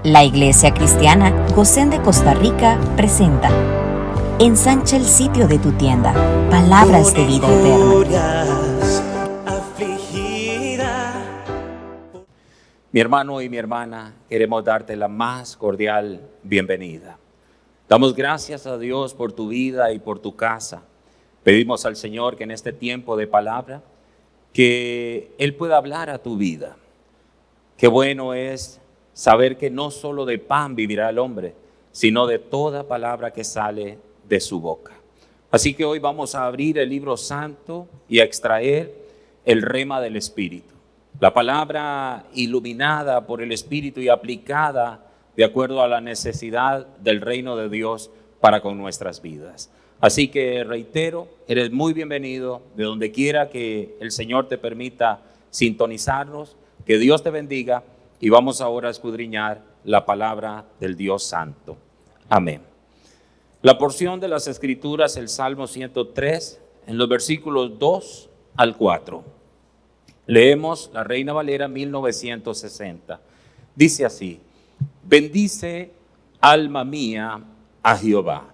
La Iglesia Cristiana Gosén de Costa Rica presenta Ensancha el sitio de tu tienda, palabras de vida eterna. Mi hermano y mi hermana, queremos darte la más cordial bienvenida. Damos gracias a Dios por tu vida y por tu casa. Pedimos al Señor que en este tiempo de palabra, que Él pueda hablar a tu vida. Qué bueno es saber que no solo de pan vivirá el hombre, sino de toda palabra que sale de su boca. Así que hoy vamos a abrir el libro santo y a extraer el rema del Espíritu. La palabra iluminada por el Espíritu y aplicada de acuerdo a la necesidad del reino de Dios para con nuestras vidas. Así que reitero, eres muy bienvenido de donde quiera que el Señor te permita sintonizarnos. Que Dios te bendiga y vamos ahora a escudriñar la palabra del Dios Santo. Amén. La porción de las Escrituras, el Salmo 103, en los versículos 2 al 4. Leemos la Reina Valera 1960. Dice así: bendice, alma mía, a Jehová,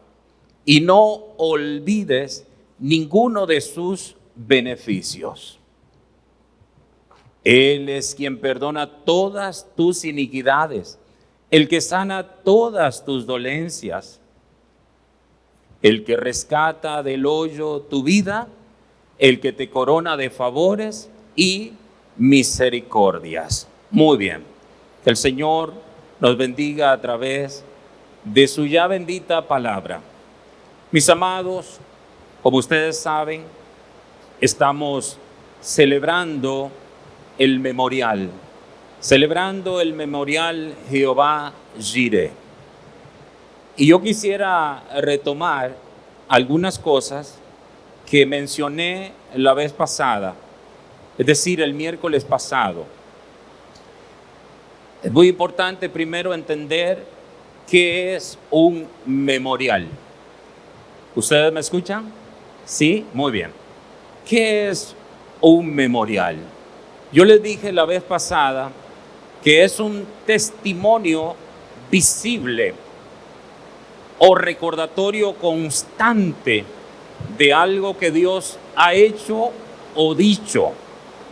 y no olvides ninguno de sus beneficios. Él es quien perdona todas tus iniquidades, el que sana todas tus dolencias, el que rescata del hoyo tu vida, el que te corona de favores y misericordias. Muy bien, que el Señor nos bendiga a través de su ya bendita palabra. Mis amados, como ustedes saben, estamos celebrando el memorial Jehová Jireh. Y yo quisiera retomar algunas cosas que mencioné la vez pasada, es decir, el miércoles pasado. Es muy importante primero entender qué es un memorial. ¿Ustedes me escuchan? Sí, muy bien. ¿Qué es un memorial? Yo les dije la vez pasada que es un testimonio visible o recordatorio constante de algo que Dios ha hecho o dicho,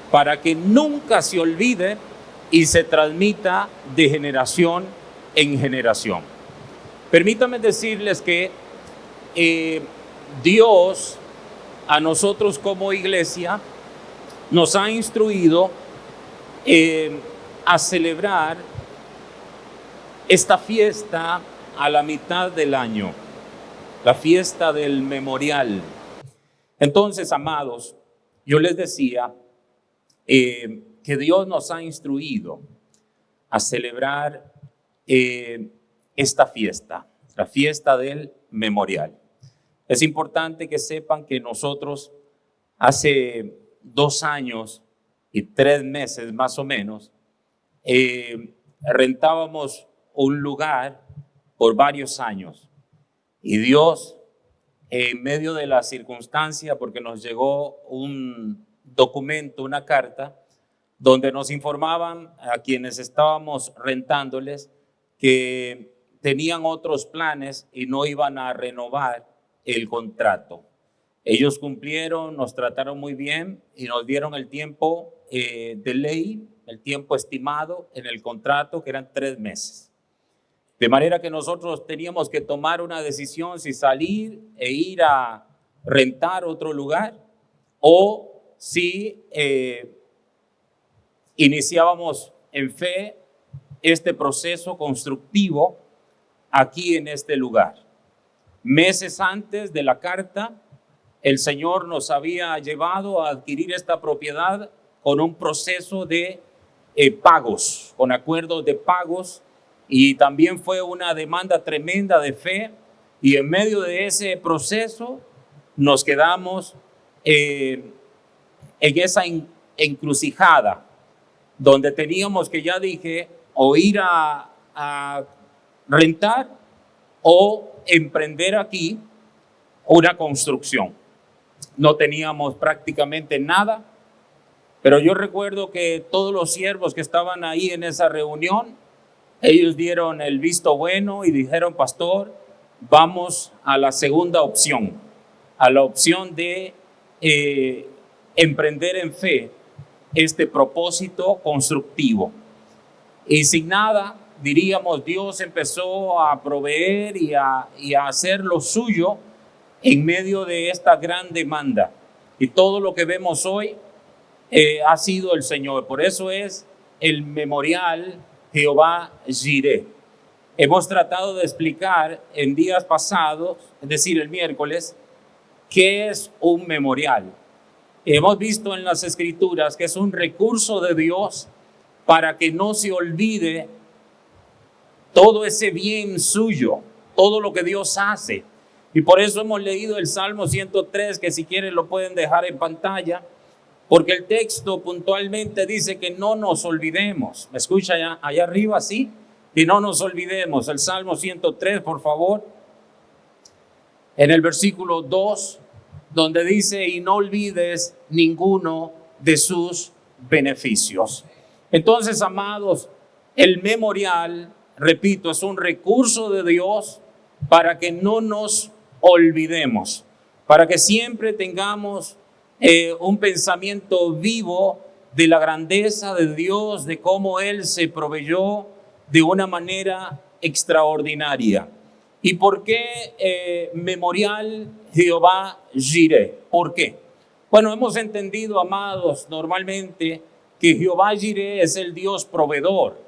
para que nunca se olvide y se transmita de generación en generación. Permítanme decirles que Dios a nosotros como iglesia nos ha instruido a celebrar esta fiesta a la mitad del año, la fiesta del memorial. Entonces, amados, yo les decía que Dios nos ha instruido a celebrar esta fiesta, la fiesta del memorial. Es importante que sepan que nosotros hace 2 años y 3 meses más o menos, rentábamos un lugar por varios años. Y Dios, en medio de la circunstancia, porque nos llegó un documento, una carta, donde nos informaban a quienes estábamos rentándoles que tenían otros planes y no iban a renovar el contrato. Ellos cumplieron, nos trataron muy bien y nos dieron el tiempo de ley, el tiempo estimado en el contrato, que eran 3 meses. De manera que nosotros teníamos que tomar una decisión si salir e ir a rentar otro lugar o si iniciábamos en fe este proceso constructivo aquí en este lugar. Meses antes de la carta, el Señor nos había llevado a adquirir esta propiedad con un proceso de pagos, con acuerdos de pagos, y también fue una demanda tremenda de fe, y en medio de ese proceso nos quedamos en esa encrucijada, donde teníamos que, ya dije, o ir a rentar o emprender aquí una construcción. No teníamos prácticamente nada, pero yo recuerdo que todos los siervos que estaban ahí en esa reunión Ellos dieron el visto bueno y dijeron: pastor, vamos a la segunda opción, a la opción de emprender en fe este propósito constructivo. Y sin nada, diríamos, Dios empezó a proveer y a hacer lo suyo en medio de esta gran demanda. Y todo lo que vemos hoy ha sido el Señor. Por eso es el memorial Jehová Jireh. Hemos tratado de explicar en días pasados, es decir, el miércoles, qué es un memorial. Hemos visto en las Escrituras que es un recurso de Dios para que no se olvide todo ese bien suyo, todo lo que Dios hace. Y por eso hemos leído el Salmo 103, que si quieren lo pueden dejar en pantalla, porque el texto puntualmente dice que no nos olvidemos. ¿Me escucha allá arriba? Sí. Y no nos olvidemos. El Salmo 103, por favor. En el versículo 2, donde dice: y no olvides ninguno de sus beneficios. Entonces, amados, el memorial, repito, es un recurso de Dios para que no nos olvidemos, para que siempre tengamos un pensamiento vivo de la grandeza de Dios, de cómo Él se proveyó de una manera extraordinaria. ¿Y por qué memorial Jehová Jireh? ¿Por qué? Bueno, hemos entendido, amados, normalmente que Jehová Jireh es el Dios proveedor.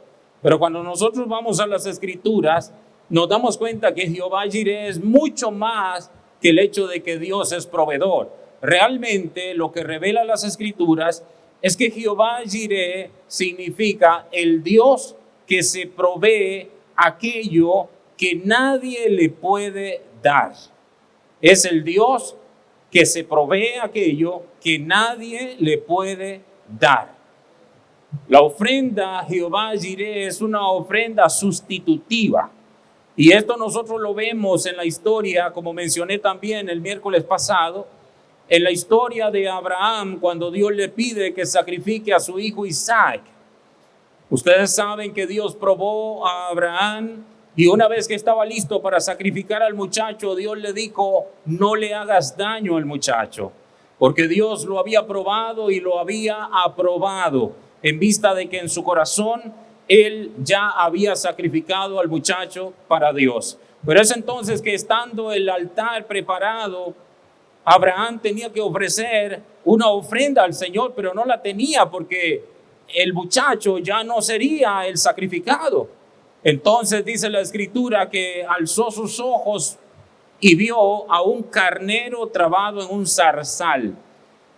Pero cuando nosotros vamos a las Escrituras, nos damos cuenta que Jehová Jireh es mucho más que el hecho de que Dios es proveedor. Realmente lo que revela las Escrituras es que Jehová Jireh significa el Dios que se provee aquello que nadie le puede dar. Es el Dios que se provee aquello que nadie le puede dar. La ofrenda a Jehová Jireh es una ofrenda sustitutiva. Y esto nosotros lo vemos en la historia, como mencioné también el miércoles pasado, en la historia de Abraham, cuando Dios le pide que sacrifique a su hijo Isaac. Ustedes saben que Dios probó a Abraham y una vez que estaba listo para sacrificar al muchacho, Dios le dijo: no le hagas daño al muchacho, porque Dios lo había probado y lo había aprobado en vista de que en su corazón él ya había sacrificado al muchacho para Dios. Pero es entonces que, estando el altar preparado, Abraham tenía que ofrecer una ofrenda al Señor, pero no la tenía porque el muchacho ya no sería el sacrificado. Entonces dice la Escritura que alzó sus ojos y vio a un carnero trabado en un zarzal.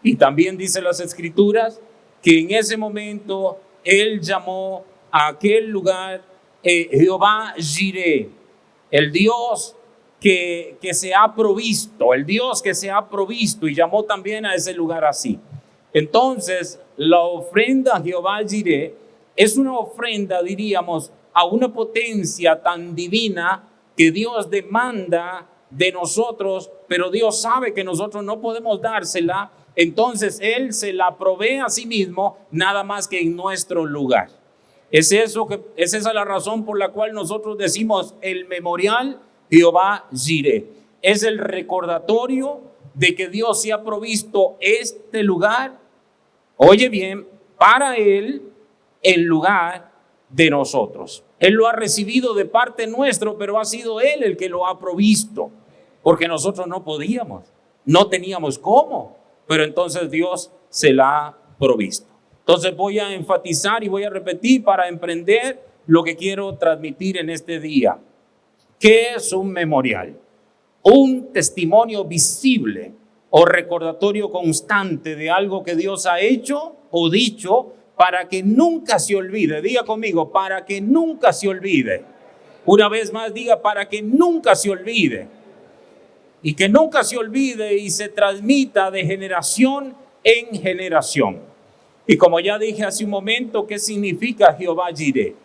Y también dice las Escrituras que en ese momento él llamó a aquel lugar Jehová Jireh, el Dios que se ha provisto, el Dios que se ha provisto, y llamó también a ese lugar así. Entonces, la ofrenda a Jehová Jireh es una ofrenda, diríamos, a una potencia tan divina que Dios demanda de nosotros, pero Dios sabe que nosotros no podemos dársela. Entonces Él se la provee a sí mismo, nada más que en nuestro lugar. Es esa la razón por la cual nosotros decimos el memorial Jehová Jireh. Es el recordatorio de que Dios se ha provisto este lugar, oye bien, para Él, en lugar de nosotros. Él lo ha recibido de parte nuestro, pero ha sido Él el que lo ha provisto, porque nosotros no podíamos, no teníamos cómo, pero entonces Dios se la ha provisto. Entonces voy a enfatizar y voy a repetir para emprender lo que quiero transmitir en este día. ¿Qué es un memorial? Un testimonio visible o recordatorio constante de algo que Dios ha hecho o dicho para que nunca se olvide. Diga conmigo, para que nunca se olvide. Una vez más diga, para que nunca se olvide. Y que nunca se olvide y se transmita de generación en generación. Y como ya dije hace un momento, ¿qué significa Jehová Jireh?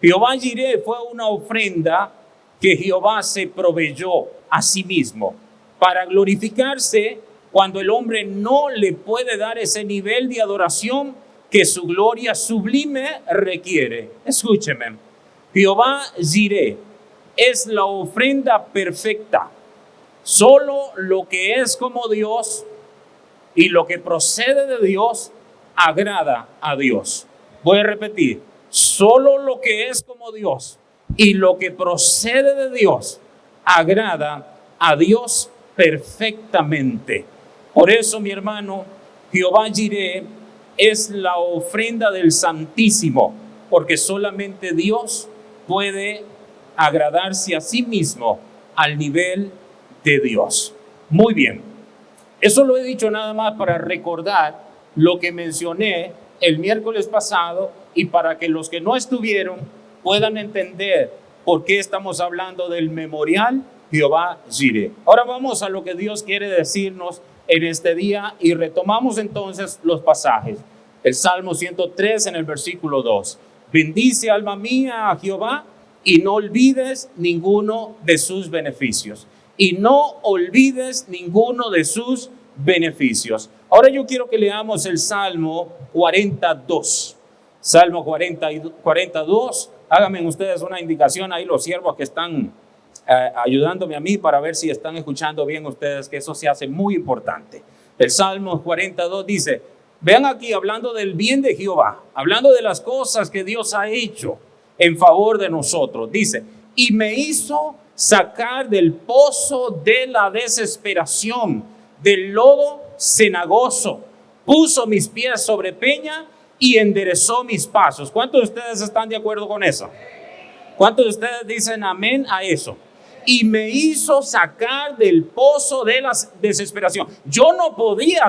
Jehová Jireh fue una ofrenda que Jehová se proveyó a sí mismo para glorificarse cuando el hombre no le puede dar ese nivel de adoración que su gloria sublime requiere. Escúcheme, Jehová Jireh es la ofrenda perfecta. Solo lo que es como Dios y lo que procede de Dios agrada a Dios. Voy a repetir, solo lo que es como Dios y lo que procede de Dios agrada a Dios perfectamente. Por eso, mi hermano, Jehová Jireh es la ofrenda del Santísimo, porque solamente Dios puede agradarse a sí mismo al nivel de Dios. Muy bien, eso lo he dicho nada más para recordar lo que mencioné el miércoles pasado y para que los que no estuvieron puedan entender por qué estamos hablando del memorial Jehová Jireh. Ahora vamos a lo que Dios quiere decirnos en este día y retomamos entonces los pasajes. El Salmo 103 en el versículo 2. Bendice alma mía a Jehová y no olvides ninguno de sus beneficios. Y no olvides ninguno de sus beneficios. Ahora yo quiero que leamos el Salmo 42. Salmo 42. Háganme ustedes una indicación ahí los siervos que están ayudándome a mí para ver si están escuchando bien ustedes, que eso se hace muy importante. El Salmo 42 dice, vean aquí hablando del bien de Jehová, hablando de las cosas que Dios ha hecho en favor de nosotros. Dice, y me hizo sacar del pozo de la desesperación, del lodo cenagoso, puso mis pies sobre peña y enderezó mis pasos. ¿Cuántos de ustedes están de acuerdo con eso? ¿Cuántos de ustedes dicen amén a eso? Y me hizo sacar del pozo de la desesperación. Yo no podía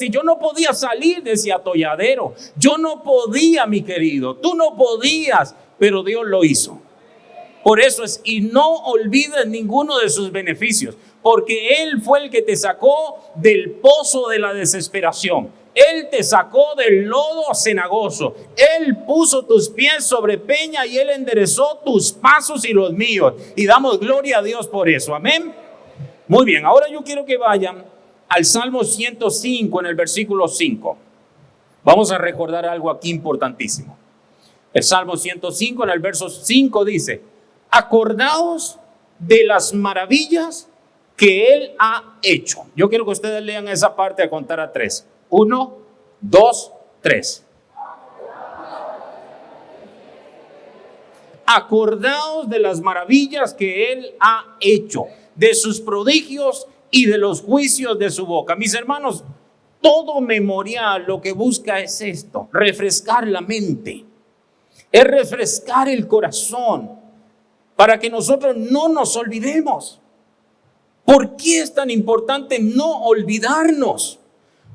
yo no podía salir de ese atolladero. Yo no podía, mi querido, tú no podías, pero Dios lo hizo. Por eso es, y no olvides ninguno de sus beneficios, porque Él fue el que te sacó del pozo de la desesperación. Él te sacó del lodo cenagoso. Él puso tus pies sobre peña y Él enderezó tus pasos y los míos. Y damos gloria a Dios por eso. Amén. Muy bien, ahora yo quiero que vayan al Salmo 105 en el versículo 5. Vamos a recordar algo aquí importantísimo. El Salmo 105 en el verso 5 dice, acordaos de las maravillas que Él ha hecho. Yo quiero que ustedes lean esa parte a contar a 3. 1, 2, 3. Acordaos de las maravillas que Él ha hecho, de sus prodigios y de los juicios de su boca. Mis hermanos, todo memorial lo que busca es esto, refrescar la mente, es refrescar el corazón, para que nosotros no nos olvidemos. ¿Por qué es tan importante no olvidarnos?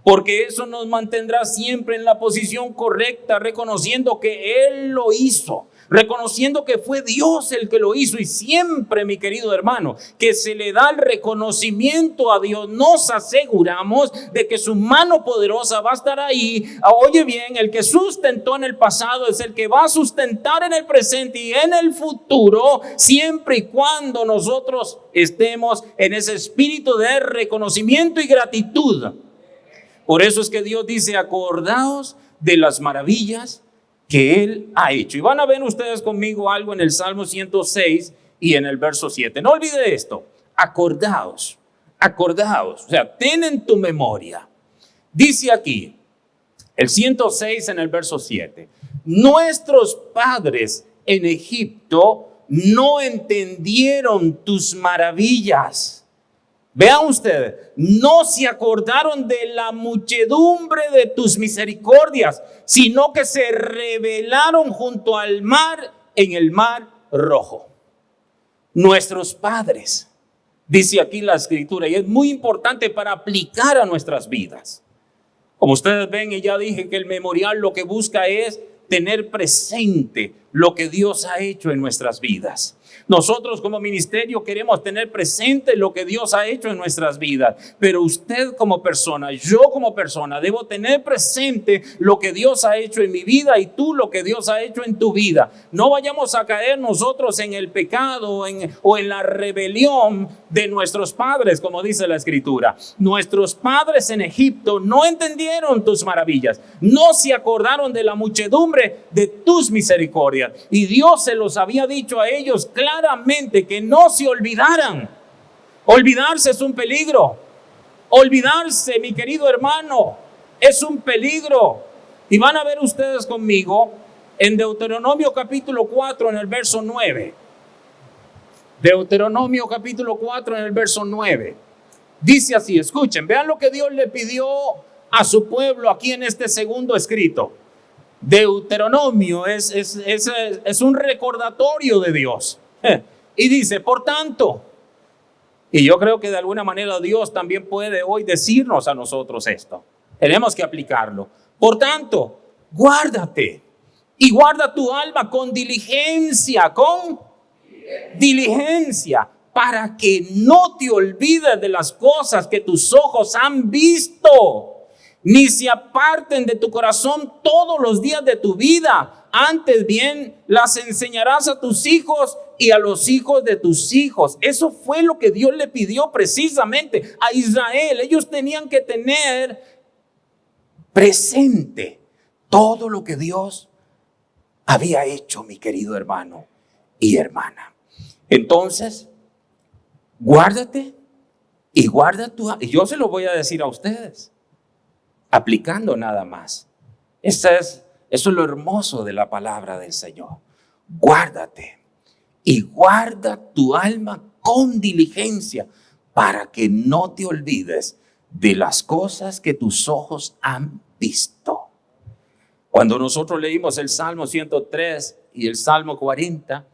Porque eso nos mantendrá siempre en la posición correcta, reconociendo que Él lo hizo, reconociendo que fue Dios el que lo hizo. Y siempre, mi querido hermano, que se le da el reconocimiento a Dios, nos aseguramos de que su mano poderosa va a estar ahí. Oye bien, el que sustentó en el pasado es el que va a sustentar en el presente y en el futuro, siempre y cuando nosotros estemos en ese espíritu de reconocimiento y gratitud. Por eso es que Dios dice, acordaos de las maravillas que Él ha hecho. Y van a ver ustedes conmigo algo en el Salmo 106 y en el verso 7. No olvide esto, acordaos, o sea, ten en tu memoria. Dice aquí, el 106 en el verso 7, nuestros padres en Egipto no entendieron tus maravillas. Vean ustedes, no se acordaron de la muchedumbre de tus misericordias, sino que se rebelaron junto al mar, en el mar rojo. Nuestros padres, dice aquí la escritura, y es muy importante para aplicar a nuestras vidas. Como ustedes ven, y ya dije que el memorial lo que busca es tener presente lo que Dios ha hecho en nuestras vidas. Nosotros como ministerio queremos tener presente lo que Dios ha hecho en nuestras vidas, pero usted como persona, yo como persona, debo tener presente lo que Dios ha hecho en mi vida y tú lo que Dios ha hecho en tu vida. No vayamos a caer nosotros en el pecado o en la rebelión de nuestros padres, como dice la escritura. Nuestros padres en Egipto no entendieron tus maravillas, no se acordaron de la muchedumbre de tus misericordias. misericordia. Y Dios se los había dicho a ellos claramente que no se olvidaran. Olvidarse es un peligro. Olvidarse, mi querido hermano, es un peligro. Y van a ver ustedes conmigo en Deuteronomio capítulo 4 en el verso 9. Deuteronomio capítulo 4 en el verso 9. Dice así, escuchen, vean lo que Dios le pidió a su pueblo aquí en este segundo escrito. Deuteronomio es un recordatorio de Dios. Y dice, por tanto, y yo creo que de alguna manera Dios también puede hoy decirnos a nosotros esto. Tenemos que aplicarlo. Por tanto, guárdate y guarda tu alma con diligencia, para que no te olvides de las cosas que tus ojos han visto, ni se aparten de tu corazón todos los días de tu vida. Antes bien, las enseñarás a tus hijos y a los hijos de tus hijos. Eso fue lo que Dios le pidió precisamente a Israel. Ellos tenían que tener presente todo lo que Dios había hecho, mi querido hermano y hermana. Entonces, guárdate y guarda tu... Y yo se lo voy a decir a ustedes, aplicando nada más. Eso es lo hermoso de la palabra del Señor. Guárdate y guarda tu alma con diligencia para que no te olvides de las cosas que tus ojos han visto. Cuando nosotros leímos el Salmo 103 y el Salmo 40,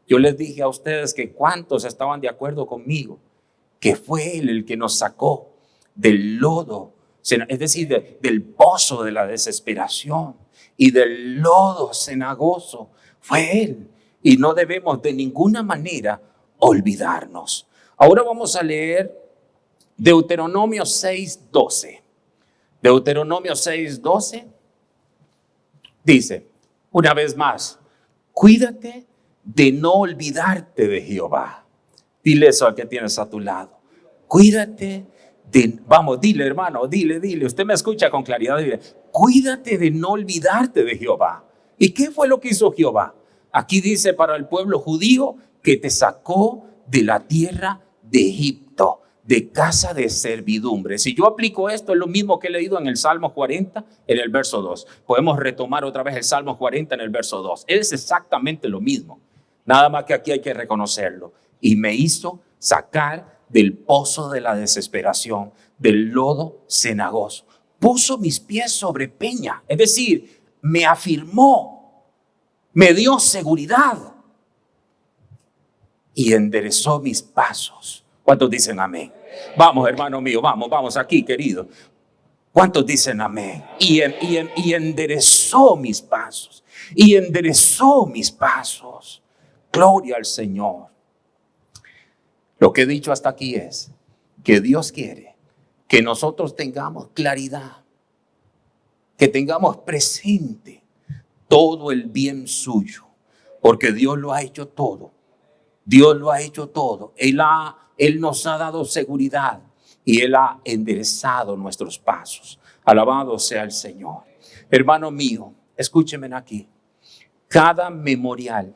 yo les dije a ustedes que cuántos estaban de acuerdo conmigo, que fue Él el que nos sacó del lodo, es decir, del pozo de la desesperación y del lodo cenagoso. Fue Él, y no debemos de ninguna manera olvidarnos. Ahora vamos a leer Deuteronomio 6:12. Deuteronomio 6:12 dice, una vez más, cuídate de no olvidarte de Jehová. Dile eso al que tienes a tu lado. Cuídate de, vamos, dile hermano, dile, usted me escucha con claridad, dile, cuídate de no olvidarte de Jehová. ¿Y qué fue lo que hizo Jehová? Aquí dice para el pueblo judío que te sacó de la tierra de Egipto, de casa de servidumbre. Si yo aplico esto, es lo mismo que he leído en el Salmo 40, en el verso 2. Podemos retomar otra vez el Salmo 40 en el verso 2. Es exactamente lo mismo. Nada más que aquí hay que reconocerlo. Y me hizo sacar del pozo de la desesperación, del lodo cenagoso. Puso mis pies sobre peña. Es decir, me afirmó, me dio seguridad y enderezó mis pasos. ¿Cuántos dicen amén? Vamos, hermano mío, vamos aquí, querido. ¿Cuántos dicen amén? Y enderezó mis pasos. Y enderezó mis pasos. Gloria al Señor. Lo que he dicho hasta aquí es que Dios quiere que nosotros tengamos claridad, que tengamos presente todo el bien suyo, porque Dios lo ha hecho todo. Dios lo ha hecho todo. Él nos ha dado seguridad y Él ha enderezado nuestros pasos. Alabado sea el Señor. Hermano mío, escúcheme aquí. Cada memorial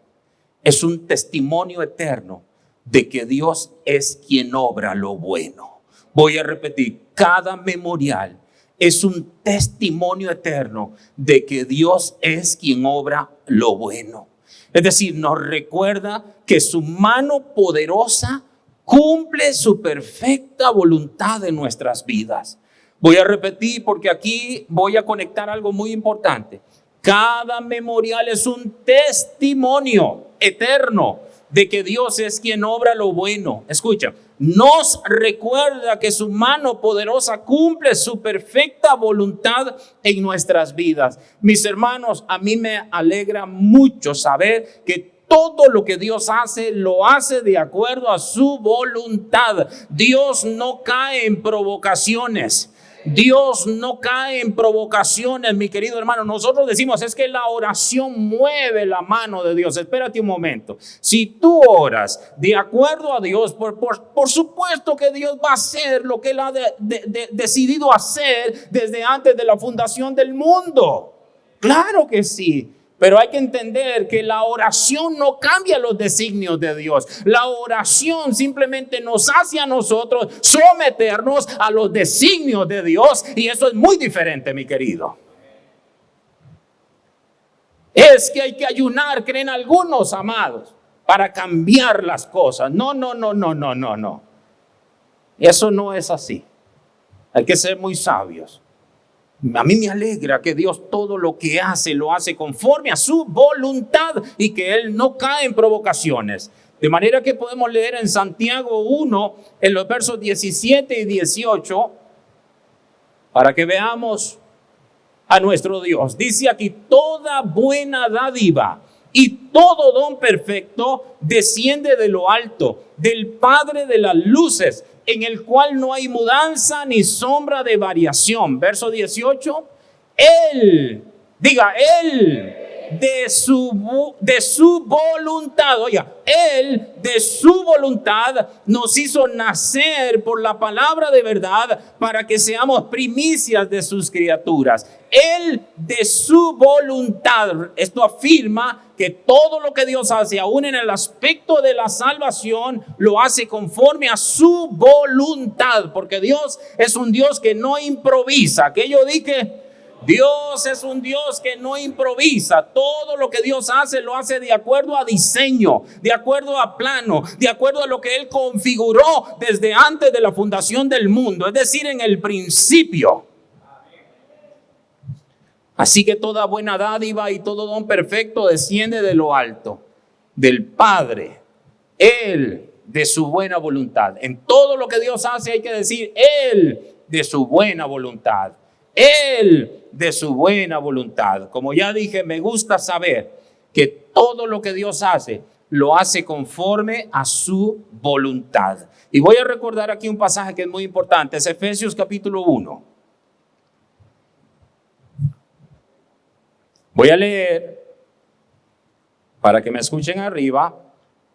es un testimonio eterno de que Dios es quien obra lo bueno. Voy a repetir, cada memorial es un testimonio eterno de que Dios es quien obra lo bueno. Es decir, nos recuerda que su mano poderosa cumple su perfecta voluntad en nuestras vidas. Voy a repetir porque aquí voy a conectar algo muy importante. Cada memorial es un testimonio eterno de que Dios es quien obra lo bueno. Escucha, nos recuerda que su mano poderosa cumple su perfecta voluntad en nuestras vidas. Mis hermanos, a mí me alegra mucho saber que todo lo que Dios hace, lo hace de acuerdo a su voluntad. Dios no cae en provocaciones. Dios no cae en provocaciones, mi querido hermano. Nosotros decimos, es que la oración mueve la mano de Dios. Espérate un momento. Si tú oras de acuerdo a Dios, por supuesto que Dios va a hacer lo que Él ha decidido hacer desde antes de la fundación del mundo. Claro que sí. Pero hay que entender que la oración no cambia los designios de Dios. La oración simplemente nos hace a nosotros someternos a los designios de Dios. Y eso es muy diferente, mi querido. Es que hay que ayunar, creen algunos, amados, para cambiar las cosas. No. Eso no es así. Hay que ser muy sabios. A mí me alegra que Dios todo lo que hace, lo hace conforme a su voluntad y que Él no cae en provocaciones. De manera que podemos leer en Santiago 1, en los versos 17 y 18, para que veamos a nuestro Dios. Dice aquí: toda buena dádiva y todo don perfecto desciende de lo alto, del Padre de las luces, en el cual no hay mudanza ni sombra de variación. Verso 18, Él, de su voluntad, oiga, Él de su voluntad nos hizo nacer por la palabra de verdad para que seamos primicias de sus criaturas. Él de su voluntad. Esto afirma que todo lo que Dios hace, aún en el aspecto de la salvación, lo hace conforme a su voluntad, porque Dios es un Dios que no improvisa. Que yo dije, Dios es un Dios que no improvisa. Todo lo que Dios hace, lo hace de acuerdo a diseño, de acuerdo a plano, de acuerdo a lo que Él configuró desde antes de la fundación del mundo, es decir, en el principio. Así que toda buena dádiva y todo don perfecto desciende de lo alto, del Padre, Él de su buena voluntad. En todo lo que Dios hace hay que decir Él de su buena voluntad. Él de su buena voluntad. Como ya dije, me gusta saber que todo lo que Dios hace, lo hace conforme a su voluntad. Y voy a recordar aquí un pasaje que es muy importante, es Efesios capítulo 1. Voy a leer, para que me escuchen arriba,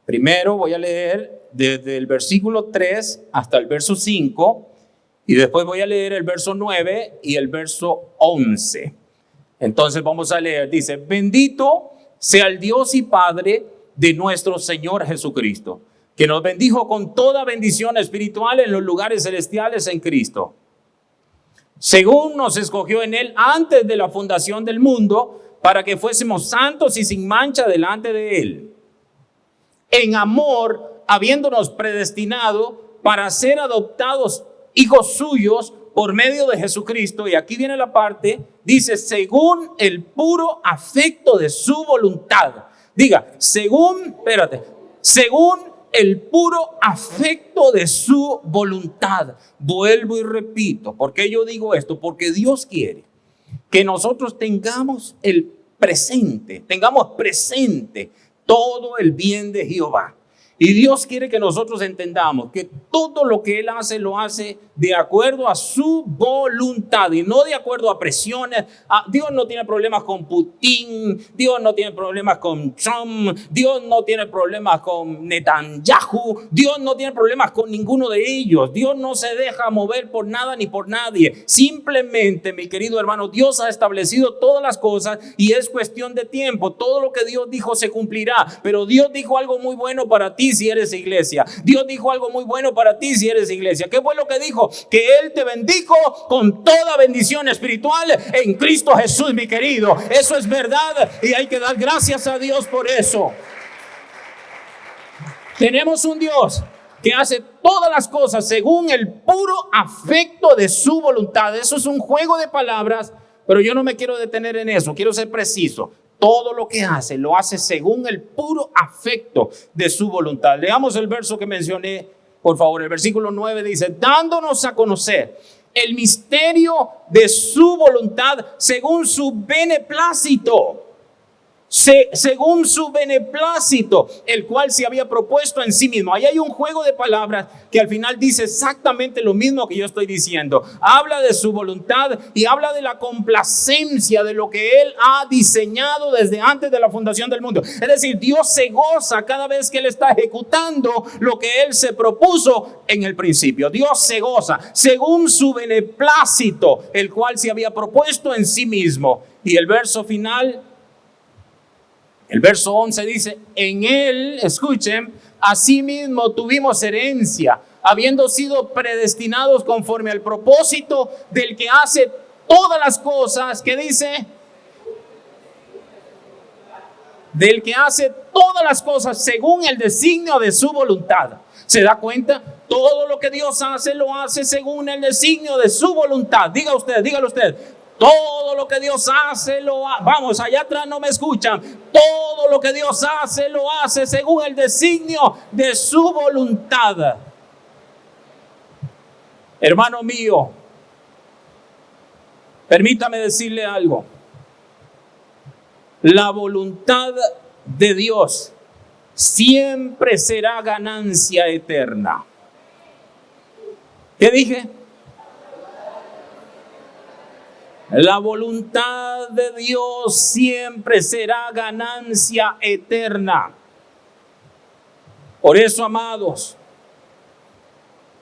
primero voy a leer desde el versículo 3 hasta el verso 5, y después voy a leer el verso 9 y el verso 11. Entonces vamos a leer, dice: bendito sea el Dios y Padre de nuestro Señor Jesucristo, que nos bendijo con toda bendición espiritual en los lugares celestiales en Cristo, según nos escogió en Él antes de la fundación del mundo, para que fuésemos santos y sin mancha delante de Él, en amor, habiéndonos predestinado para ser adoptados hijos suyos por medio de Jesucristo. Y aquí viene la parte, dice: según el puro afecto de su voluntad. Diga, según el puro afecto de su voluntad. Vuelvo y repito, ¿por qué yo digo esto? Porque Dios quiere que nosotros tengamos presente todo el bien de Jehová. Y Dios quiere que nosotros entendamos que todo lo que Él hace, lo hace de acuerdo a su voluntad y no de acuerdo a presiones. Dios no tiene problemas con Putin, Dios no tiene problemas con Trump, Dios no tiene problemas con Netanyahu, Dios no tiene problemas con ninguno de ellos. Dios no se deja mover por nada ni por nadie. Simplemente, mi querido hermano, Dios ha establecido todas las cosas y es cuestión de tiempo. Todo lo que Dios dijo se cumplirá, pero Dios dijo algo muy bueno para ti si eres iglesia. Dios dijo algo muy bueno para ti si eres iglesia. ¿Qué fue lo que dijo? Que Él te bendijo con toda bendición espiritual en Cristo Jesús, mi querido. Eso es verdad y hay que dar gracias a Dios por eso. Tenemos un Dios que hace todas las cosas según el puro afecto de su voluntad. Eso es un juego de palabras, pero yo no me quiero detener en eso. Quiero ser preciso. Todo lo que hace, lo hace según el puro afecto de su voluntad. Leamos el verso que mencioné, por favor. El versículo 9 dice: dándonos a conocer el misterio de su voluntad según su beneplácito. Según su beneplácito, el cual se había propuesto en sí mismo. Ahí hay un juego de palabras que al final dice exactamente lo mismo que yo estoy diciendo. Habla de su voluntad y habla de la complacencia de lo que Él ha diseñado desde antes de la fundación del mundo. Es decir, Dios se goza cada vez que Él está ejecutando lo que Él se propuso en el principio. Dios se goza según su beneplácito, el cual se había propuesto en sí mismo. Y el verso final El verso 11 dice, en él, escuchen, asimismo tuvimos herencia, habiendo sido predestinados conforme al propósito del que hace todas las cosas, ¿qué dice? Del que hace todas las cosas según el designio de su voluntad. ¿Se da cuenta? Todo lo que Dios hace, lo hace según el designio de su voluntad. Dígalo usted. Todo lo que Dios hace, vamos, allá atrás no me escuchan. Todo lo que Dios hace, lo hace según el designio de su voluntad. Hermano mío, permítame decirle algo. La voluntad de Dios siempre será ganancia eterna. ¿Qué dije? La voluntad de Dios siempre será ganancia eterna. Por eso, amados,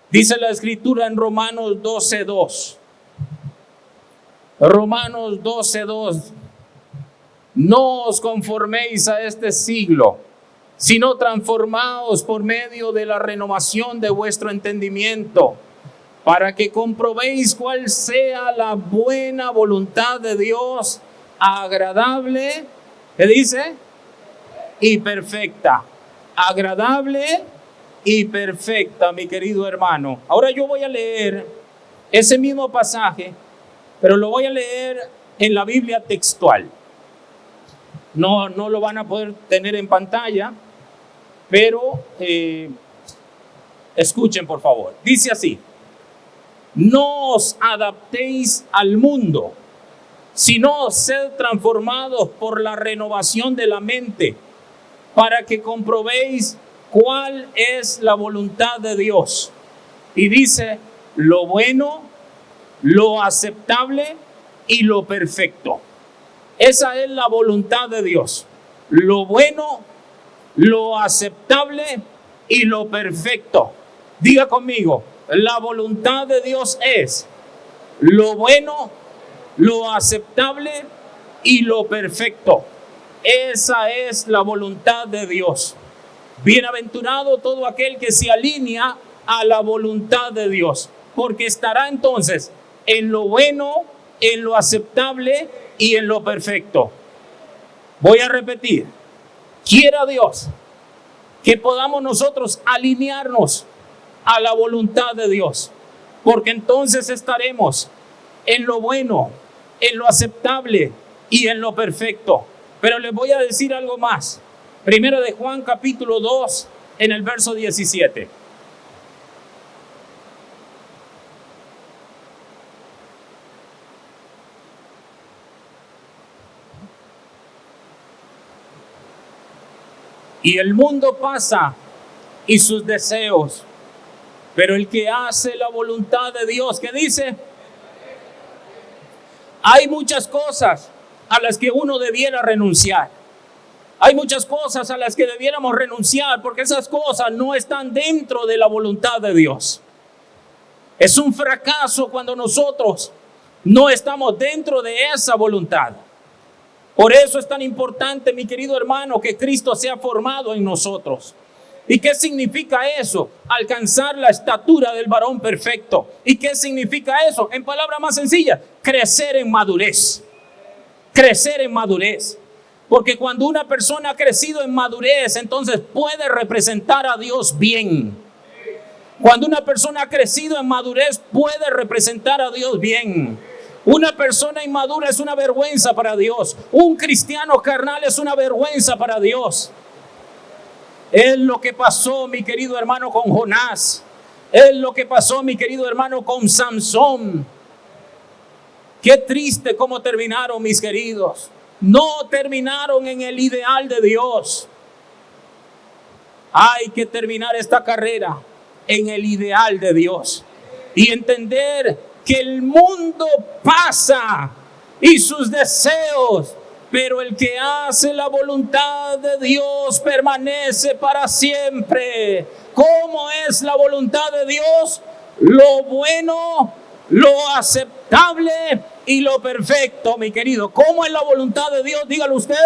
dice la Escritura en Romanos 12:2. Romanos 12:2. No os conforméis a este siglo, sino transformaos por medio de la renovación de vuestro entendimiento, para que comprobéis cuál sea la buena voluntad de Dios, agradable, ¿qué dice? Y perfecta. Agradable y perfecta, mi querido hermano. Ahora yo voy a leer ese mismo pasaje, pero lo voy a leer en la Biblia textual. No lo van a poder tener en pantalla, pero escuchen por favor. Dice así: no os adaptéis al mundo, sino sed transformados por la renovación de la mente, para que comprobéis cuál es la voluntad de Dios. Y dice, lo bueno, lo aceptable y lo perfecto. Esa es la voluntad de Dios. Lo bueno, lo aceptable y lo perfecto. Diga conmigo, la voluntad de Dios es lo bueno, lo aceptable y lo perfecto. Esa es la voluntad de Dios. Bienaventurado todo aquel que se alinea a la voluntad de Dios, porque estará entonces en lo bueno, en lo aceptable y en lo perfecto. Voy a repetir. Quiera Dios que podamos nosotros alinearnos a la voluntad de Dios, porque entonces estaremos en lo bueno, en lo aceptable y en lo perfecto. Pero les voy a decir algo más. Primero de Juan capítulo 2 en el verso 17. Y el mundo pasa y sus deseos, pero el que hace la voluntad de Dios, ¿qué dice? Hay muchas cosas a las que uno debiera renunciar. Hay muchas cosas a las que debiéramos renunciar, porque esas cosas no están dentro de la voluntad de Dios. Es un fracaso cuando nosotros no estamos dentro de esa voluntad. Por eso es tan importante, mi querido hermano, que Cristo sea formado en nosotros. ¿Y qué significa eso? Alcanzar la estatura del varón perfecto. ¿Y qué significa eso? En palabras más sencillas, crecer en madurez. Crecer en madurez. Porque cuando una persona ha crecido en madurez, entonces puede representar a Dios bien. Cuando una persona ha crecido en madurez, puede representar a Dios bien. Una persona inmadura es una vergüenza para Dios. Un cristiano carnal es una vergüenza para Dios. Es lo que pasó, mi querido hermano, con Jonás. Es lo que pasó, mi querido hermano, con Sansón. Qué triste cómo terminaron, mis queridos. No terminaron en el ideal de Dios. Hay que terminar esta carrera en el ideal de Dios y entender que el mundo pasa y sus deseos, pero el que hace la voluntad de Dios permanece para siempre. ¿Cómo es la voluntad de Dios? Lo bueno, lo aceptable y lo perfecto, mi querido. ¿Cómo es la voluntad de Dios? Dígalo usted.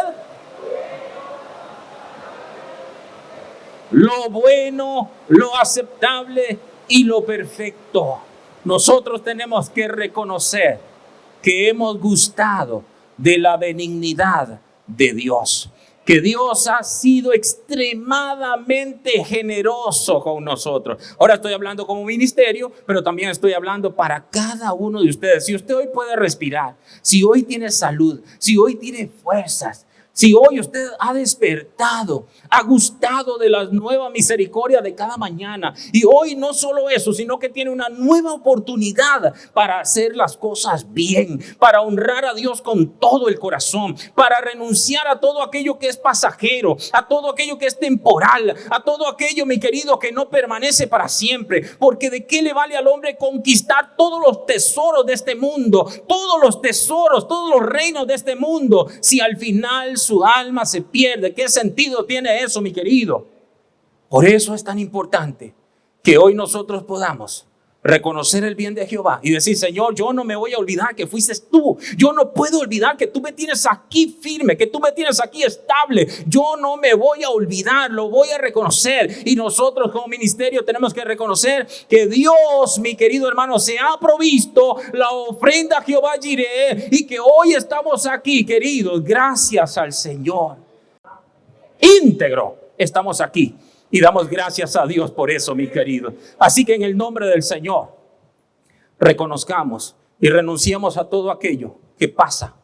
lo bueno, lo aceptable y lo perfecto. Nosotros tenemos que reconocer que hemos gustado de la benignidad de Dios, que Dios ha sido extremadamente generoso con nosotros. Ahora estoy hablando como ministerio, pero también estoy hablando para cada uno de ustedes. Si usted hoy puede respirar, si hoy tiene salud, si hoy tiene fuerzas, si hoy usted ha despertado, ha gustado de la nueva misericordia de cada mañana, y hoy no solo eso, sino que tiene una nueva oportunidad para hacer las cosas bien, para honrar a Dios con todo el corazón, para renunciar a todo aquello que es pasajero, a todo aquello que es temporal, a todo aquello, mi querido, que no permanece para siempre. Porque ¿de qué le vale al hombre conquistar todos los tesoros de este mundo, todos los tesoros, todos los reinos de este mundo, si al final su alma se pierde? ¿Qué sentido tiene eso, mi querido? Por eso es tan importante que hoy nosotros podamos reconocer el bien de Jehová y decir: Señor, yo no me voy a olvidar que fuiste tú. Yo no puedo olvidar que tú me tienes aquí firme, que tú me tienes aquí estable. Yo no me voy a olvidar, lo voy a reconocer. Y nosotros como ministerio tenemos que reconocer que Dios, mi querido hermano, se ha provisto la ofrenda a Jehová Jireh, y que hoy estamos aquí, queridos, gracias al Señor. Íntegro estamos aquí. Y damos gracias a Dios por eso, mi querido. Así que en el nombre del Señor, reconozcamos y renunciemos a todo aquello que pasa.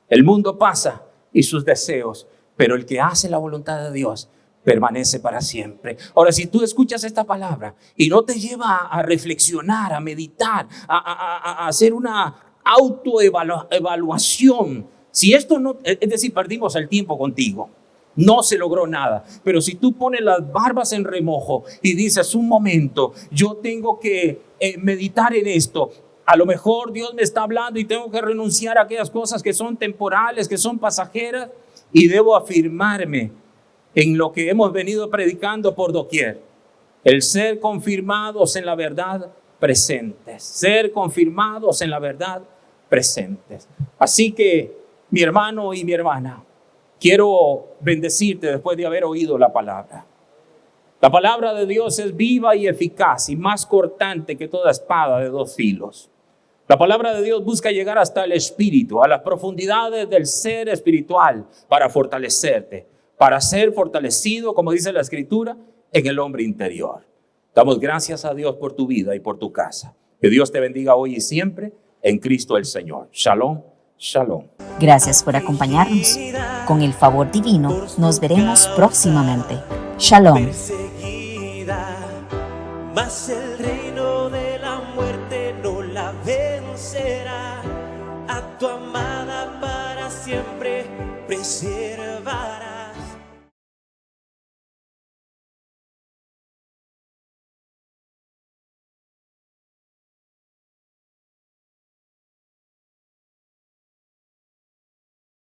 El mundo pasa y sus deseos, pero el que hace la voluntad de Dios permanece para siempre. Ahora, si tú escuchas esta palabra y no te lleva a reflexionar, a meditar, a hacer una autoevaluación, si esto no, es decir, perdimos el tiempo contigo, no se logró nada. Pero si tú pones las barbas en remojo y dices: un momento, yo tengo que meditar en esto. A lo mejor Dios me está hablando y tengo que renunciar a aquellas cosas que son temporales, que son pasajeras, y debo afirmarme en lo que hemos venido predicando por doquier: el ser confirmados en la verdad presentes. Ser confirmados en la verdad presentes. Así que, mi hermano y mi hermana, quiero bendecirte después de haber oído la palabra. La palabra de Dios es viva y eficaz y más cortante que toda espada de dos filos. La palabra de Dios busca llegar hasta el espíritu, a las profundidades del ser espiritual, para fortalecerte, para ser fortalecido, como dice la Escritura, en el hombre interior. Damos gracias a Dios por tu vida y por tu casa. Que Dios te bendiga hoy y siempre en Cristo el Señor. Shalom, shalom. Gracias por acompañarnos. Con el favor divino, nos veremos próximamente. Shalom. Mas el reino de la muerte no la vencerá. A tu amada para siempre preservará.